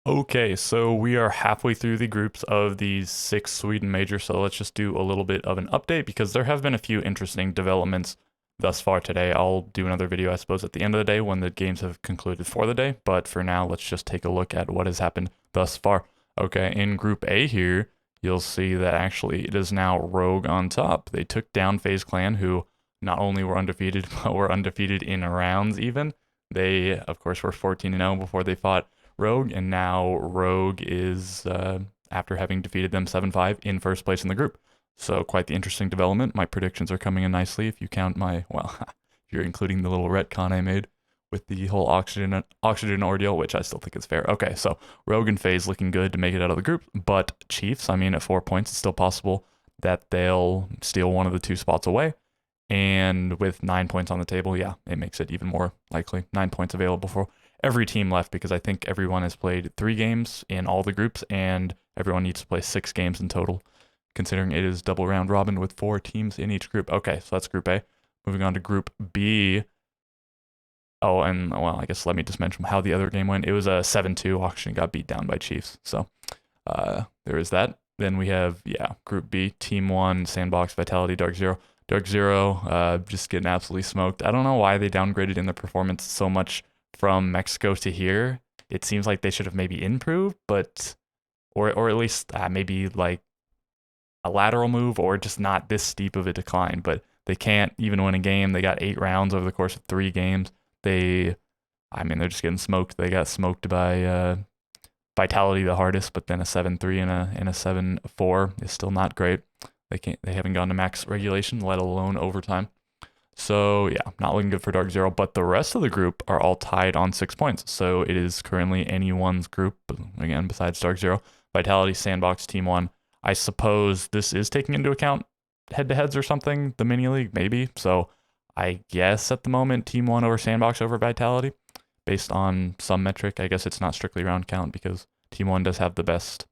Okay, so we are halfway through the groups of these 6 Sweden majors, so let's just do a little bit of an update because there have been a few interesting developments thus far today. I'll do another video, I suppose, at the end of the day when the games have concluded for the day, but for now, let's just take a look at what has happened thus far. Okay, in Group A here, you'll see that actually it is now Rogue on top. They took down FaZe Clan, who not only were undefeated, but were undefeated in rounds even. They, of course, were 14-0 before they fought Rogue, and now Rogue is, after having defeated them 7-5, in first place in the group. So quite the interesting development. My predictions are coming in nicely if you count my, well, if you're including the little retcon I made with the whole oxygen ordeal, which I still think is fair. Okay, so Rogue and FaZe looking good to make it out of the group, but Chiefs, I mean, at 4 points, it's still possible that they'll steal one of the 2 spots away. And with 9 points on the table, yeah, it makes it even more likely. 9 points available for every team left because I think everyone has played 3 games in all the groups and everyone needs to play 6 games in total, considering it is double round robin with 4 teams in each group. Okay, so that's Group A. Moving on to Group B. Oh, and well, I guess let me just mention how the other game went. It was a 7-2. Auction got beat down by Chiefs. So there is that. Then we have, yeah, Group B, Team 1, Sandbox, Vitality, Dark Zero. Dark Zero just getting absolutely smoked. I don't know why they downgraded in the performance so much from Mexico to here. It seems like they should have maybe improved, but or at least maybe like a lateral move or just not this steep of a decline. But they can't even win a game. They got 8 rounds over the course of 3 games. They're just getting smoked. They got smoked by Vitality the hardest, but then a 7-3 and a 7-4 is still not great. They haven't gone to max regulation, let alone overtime. So yeah, not looking good for Dark Zero, but the rest of the group are all tied on 6 points. So it is currently anyone's group, again, besides Dark Zero. Vitality, Sandbox, Team 1. I suppose this is taking into account head-to-heads or something, the mini-league, maybe. So I guess at the moment, Team 1 over Sandbox over Vitality, based on some metric. I guess it's not strictly round count because Team 1 does have the best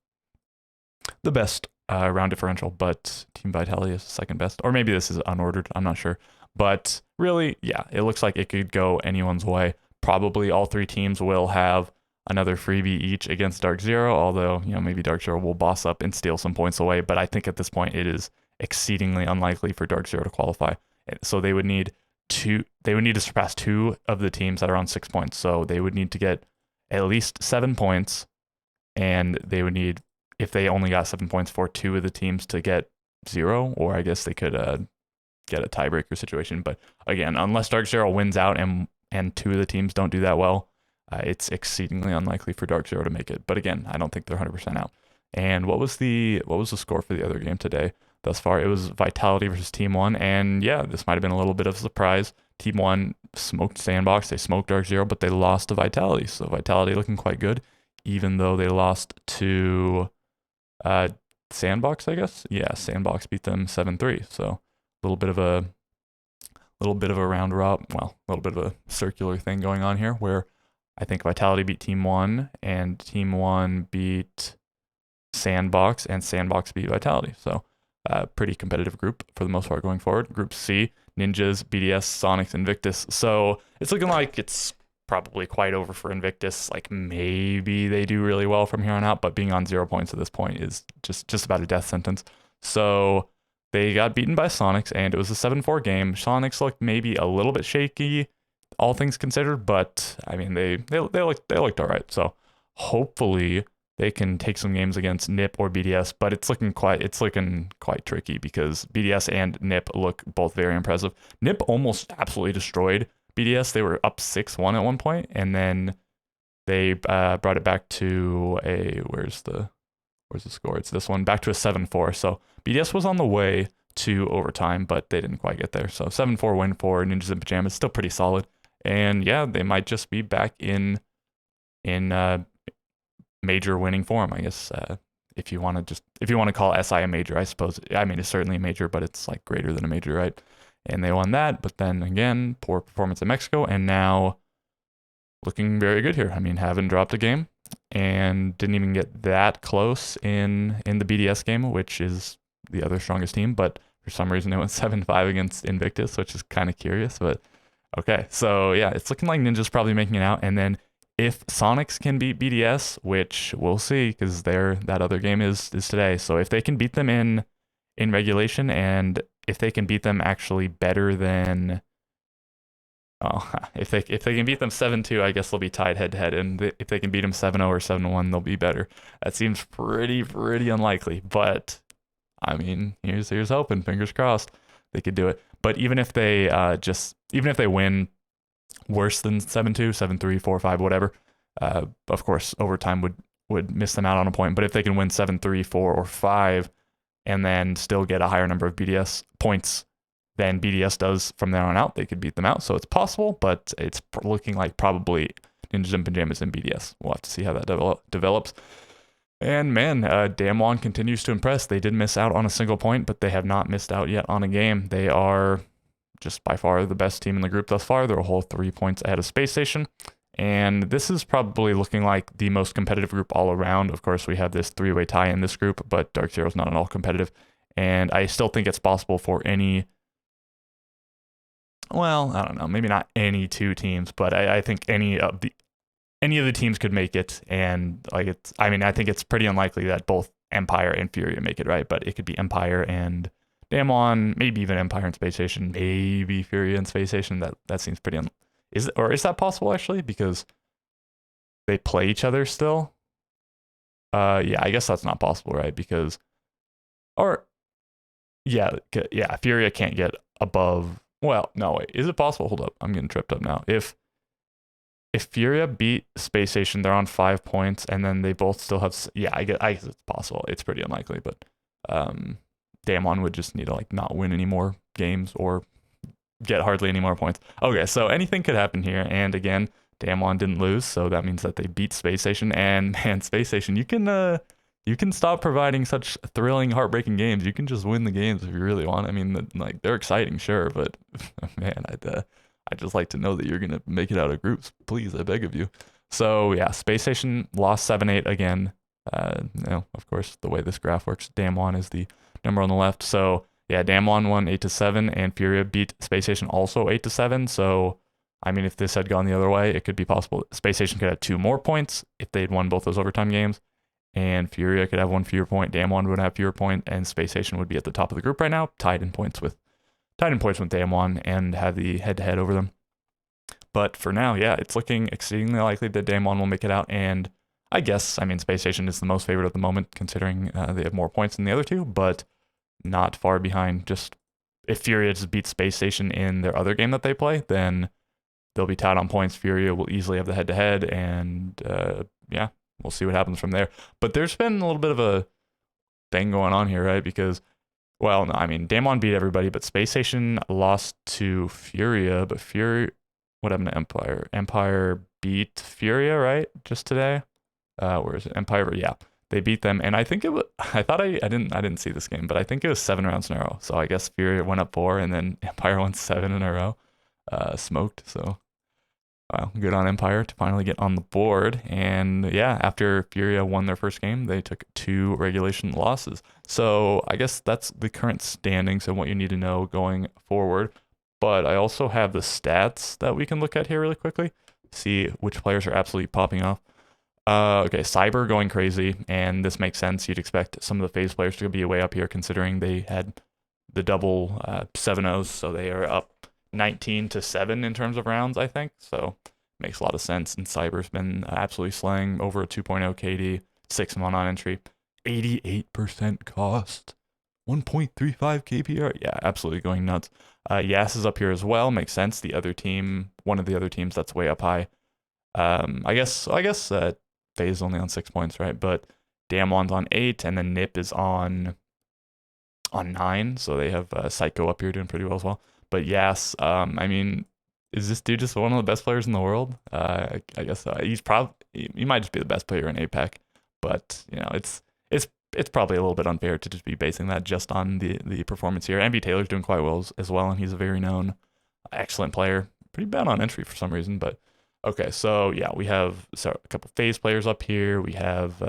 round differential, but Team Vitality is second best. Or maybe this is unordered, I'm not sure. But really, yeah, it looks like it could go anyone's way. Probably all 3 teams will have another freebie each against Dark Zero, although, maybe Dark Zero will boss up and steal some points away. But I think at this point it is exceedingly unlikely for Dark Zero to qualify. So they would need to surpass 2 of the teams that are on 6 points. So they would need to get at least 7 points, and they would need, if they only got 7 points, for 2 of the teams to get 0, or I guess they could get a tiebreaker situation. But again, unless Dark Zero wins out and 2 of the teams don't do that well, it's exceedingly unlikely for Dark Zero to make it. But again, I don't think they're 100% out. And what was the score for the other game today? Thus far, it was Vitality versus Team 1, and yeah, this might have been a little bit of a surprise. Team 1 smoked Sandbox, they smoked Dark Zero, but they lost to Vitality. So Vitality looking quite good, even though they lost to Sandbox, I guess. Yeah, Sandbox beat them 7-3. So a little bit of a round robin, well, a little bit of a circular thing going on here, where I think Vitality beat Team 1, and Team 1 beat Sandbox, and Sandbox beat Vitality. So pretty competitive group for the most part going forward. Group C, Ninjas, BDS, Sonics, Invictus. So it's looking like it's probably quite over for Invictus. Like maybe they do really well from here on out, but being on 0 points at this point is just about a death sentence. So they got beaten by Sonics, and it was a 7-4 game. Sonics looked maybe a little bit shaky, all things considered, but I mean they looked all right. So hopefully they can take some games against NIP or BDS, but it's looking quite tricky because BDS and NIP look both very impressive. NIP almost absolutely destroyed BDS. They were up 6-1 at one point, and then they brought it back to where's the score? It's this one, back to a 7-4. So BDS was on the way to overtime, but they didn't quite get there. So 7-4 win for Ninjas in Pajamas, still pretty solid. And yeah, they might just be back in major winning form, I guess. If you want to call SI a major, I suppose. I mean, it's certainly a major, but it's like greater than a major, right? And they won that, but then again, poor performance in Mexico, and now looking very good here. I mean, haven't dropped a game and didn't even get that close in the BDS game, which is the other strongest team, but for some reason it went 7-5 against Invictus, which is kind of curious, but okay. So yeah, it's looking like Ninja's probably making it out, and then If Sonics can beat BDS, which we'll see because that other game is today. So if they can beat them in regulation, and if they can beat them actually better than if they can beat them 7-2, I guess they'll be tied head to head. And if they can beat them 7-0 or 7-1, they'll be better. That seems pretty unlikely, but I mean, here's hoping. Fingers crossed they could do it. But even if they even if they win worse than 7-2, 7-3, 4-5, whatever, of course overtime would miss them out on a point. But if they can win 7-3, 4, or 5, and then still get a higher number of BDS points than BDS does from there on out, they could beat them out. So it's possible, but it's looking like probably Ninjas and Pajamas and BDS. We'll have to see how that develops. And man, Damwon continues to impress. They did miss out on a single point, but they have not missed out yet on a game. They are just by far the best team in the group thus far. They're a whole 3 points ahead of Space Station. And this is probably looking like the most competitive group all around. Of course, we have this 3-way tie in this group, but Dark Zero is not at all competitive. And I still think it's possible for any, well, I don't know, maybe not any two teams, but I think any of the teams could make it. And like I think it's pretty unlikely that both Empire and Furia make it, right? But it could be Empire and Damwon, maybe even Empire and Space Station, maybe Furia and Space Station. That seems pretty is that possible actually? Because they play each other still. Yeah, I guess that's not possible, right? Because, Furia can't get above. Well, no, wait, is it possible? Hold up, I'm getting tripped up now. If Furia beat Space Station, they're on 5 points, and then they both still have. Yeah, I guess it's possible. It's pretty unlikely, but Damwon would just need to like not win any more games or get hardly any more points. Okay, so anything could happen here, and again, Damwon didn't lose, so that means that they beat Space Station. And man, Space Station, you can stop providing such thrilling, heartbreaking games. You can just win the games if you really want. I mean, like they're exciting, sure, but man, I'd just like to know that you're gonna make it out of groups, please. I beg of you. So yeah, Space Station lost 7-8 again. Of course, the way this graph works, Damwon is the number on the left. So yeah, Damwon won 8-7, and Furia beat Space Station also 8-7. So I mean, if this had gone the other way, it could be possible. Space Station could have 2 more points if they'd won both those overtime games, and Furia could have 1 fewer point. Damwon would have fewer point, and Space Station would be at the top of the group right now, tied in points with Damwon, and have the head-to-head over them. But for now, yeah, it's looking exceedingly likely that Damwon will make it out, and I mean, Space Station is the most favored at the moment, considering they have more points than the other two, but not far behind. Just if Furia just beats Space Station in their other game that they play, then they'll be tied on points. Furia will easily have the head-to-head, and yeah, we'll see what happens from there. But there's been a little bit of a thing going on here, right? Because, well, no, I mean, Damwon beat everybody, but Space Station lost to Furia. But what happened to Empire? Empire beat Furia, right? Just today. Where is it? Empire, yeah. They beat them, and I think it was. I didn't see this game, but I think it was 7 rounds in a row. So I guess Furia went up 4, and then Empire won 7 in a row. Smoked. So, wow, good on Empire to finally get on the board. And yeah, after Furia won their first game, they took 2 regulation losses. So I guess that's the current standings and what you need to know going forward. But I also have the stats that we can look at here really quickly, see which players are absolutely popping off. Okay, Cyber going crazy, and this makes sense. You'd expect some of the phase players to be way up here, considering they had the double 7-0s, so they are up 19-7 in terms of rounds, I think. So makes a lot of sense. And Cyber's been absolutely slaying, over a 2.0 KD, 6 mon on entry, 88% cost, 1.35 KPR. Yeah, absolutely going nuts. Yas is up here as well. Makes sense. The other team, one of the other teams that's way up high. I guess FaZe only on 6 points, right? But Damwon's on 8, and then Nip is on 9. So they have Psycho up here doing pretty well as well. But Yas, I mean, is this dude just one of the best players in the world? I guess he might just be the best player in APAC. But you know, it's probably a little bit unfair to just be basing that just on the performance here. MB Taylor's doing quite well as well, and he's a very known, excellent player. Pretty bad on entry for some reason, but okay. So yeah, we have a couple FaZe players up here. We have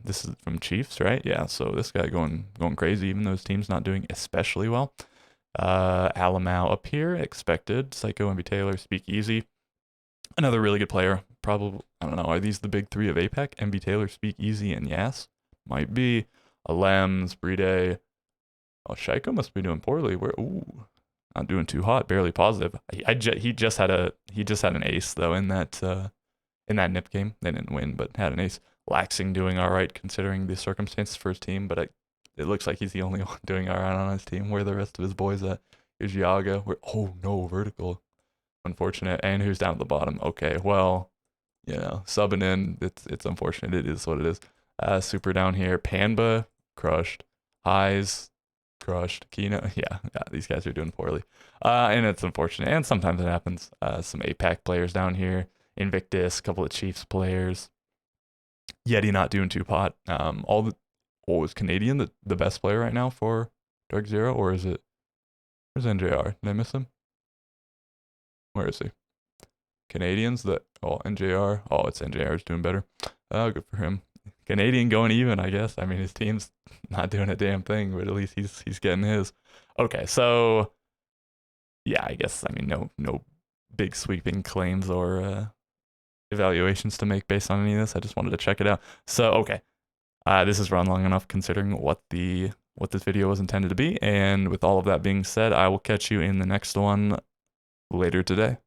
this is from Chiefs, right? Yeah. So this guy going crazy, even though his team's not doing especially well. Alamau up here, expected. Psycho, MB Taylor, Speakeasy. Another really good player. probably, I don't know, are these the big three of APAC? MB Taylor, Speak Easy, and Yas? Might be. Alems, Bride. Oh, Shaiko must be doing poorly. Where? Ooh, not doing too hot. Barely positive. He just had an ace though in that NIP game. They didn't win, but had an ace. Laxing doing all right considering the circumstances for his team, but it looks like he's the only one doing all right on his team. Where are the rest of his boys at? Here's Yaga. Oh no, vertical. Unfortunate. And who's down at the bottom? Okay, well, subbing in. It's unfortunate. It is what it is. Super down here. Panba crushed. Highs crushed. Kino, yeah, these guys are doing poorly. And it's unfortunate. And sometimes it happens. Some APAC players down here. Invictus, a couple of Chiefs players. Yeti not doing too pot. Is Canadian the best player right now for Dark Zero, or is it? Where's NJR? Did I miss him? Where is he? Canadians NJR. Oh, it's NJR is doing better. Oh, good for him. Canadian going even, I guess. I mean, his team's not doing a damn thing, but at least he's getting his. Okay, so yeah, I guess, I mean, no big sweeping claims or evaluations to make based on any of this. I just wanted to check it out. So okay, this has run long enough considering what this video was intended to be. And with all of that being said, I will catch you in the next one later today.